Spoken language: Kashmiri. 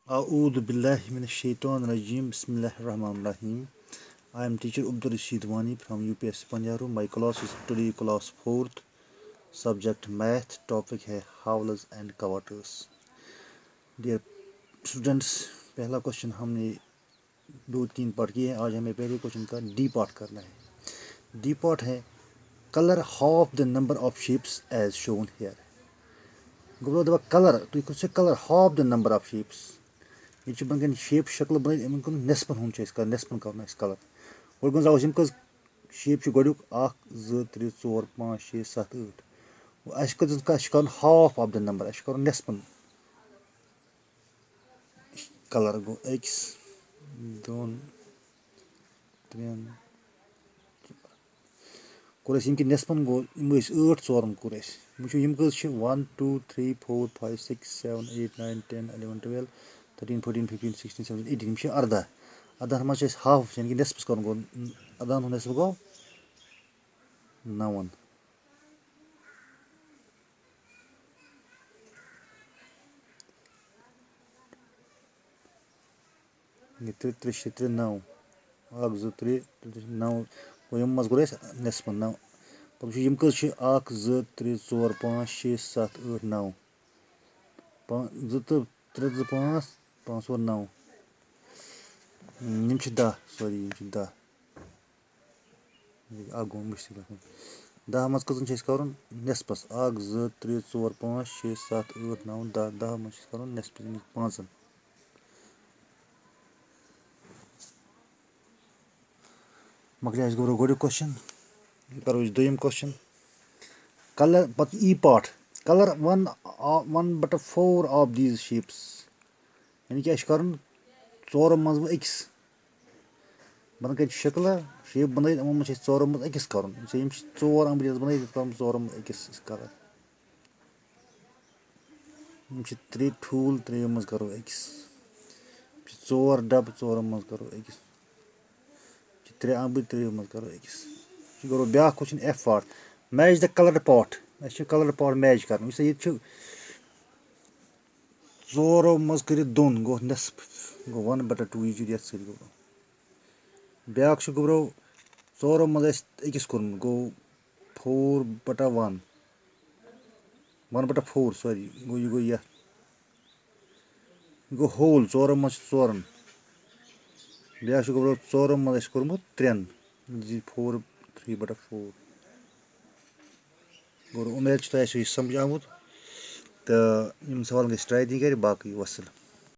A'udhu billahi minash shaitan rajim. Bismillahir Rahmanir Rahim. I am teacher Rashid Wani from UPS Yaroo. My class is today class 4th. Subject math. Topic है halves and quarters. Dear students, पहला क्वेश्चन हमने 2-3 पार्ट किए हैं. आज हमें पहले क्वेश्चन का डी पार्ट करना है. डी पार्ट है color half the number of shapes as shown here. गोबरो दबा color तो कुछ color half the number of shapes. ये बन शेप शक्ल बन इन नेस्पन हूं नेस्पन कर कलर और गो यम कज शेप गुक 1 2 3 4 5 6 7 8 कर हाफ ऑफ द नंबर कर नेस्पन कलर गो 1 2 3 कोर नेस्पन गो 8 4 कोर यम कज 1 2 3 4 5 6 7 8 9 10 11 12 13 14 15 16 17 18 अर्धा अदन मज हाफ यानी कि नेस्प कर गो अदन नेस्प गो 9 3 3 6 3 9 1 2 3 9 यम मज गो नेस्प 9 पक यम कज 1 2 3 4 5 6 7 8 9 2 तो 3 2 5 5 और 9 यम 10 सॉरी यम 10 गो मुश्किल 10 मज कजन कर नेस्पस 1 2 3 4 5 6 7 8 9 10 10 मज कर नेस्प 5 मकल गो गोड़ क्वेश्चन करो दोम क्वेश्चन कलर पत ई part colour 1/4 of these shapes यानी कि कर चोर मज अकिस बन कत शक्ल शेप बन यमो मज चोर मज अकिस कर चोर अम्ब्रेज बन चोर मज अकिस कलर त्रे ठूल त्रे मज करो अकिस 4 डब 4 मज करो अकिस 3 अम्ब 3 मज करो अकिस करो ब्या question F part match the colour pot colour pot match कर ये चोरो मज कर दोन गो नेस्प गो 1/2 ये सत गो ब्या गोब्रो चोरो मज अकिस कोर्मुत गो 4/1 1/4 सॉरी गो ये गो गो होल चोरो मज चोरन ब्या गोब्रो चोरो मज कोर्मुत 3 4 3/4 गो उम्मीद तुम समझ आमुत तो सवाल गई ट्राई दी कर बाकी वसल.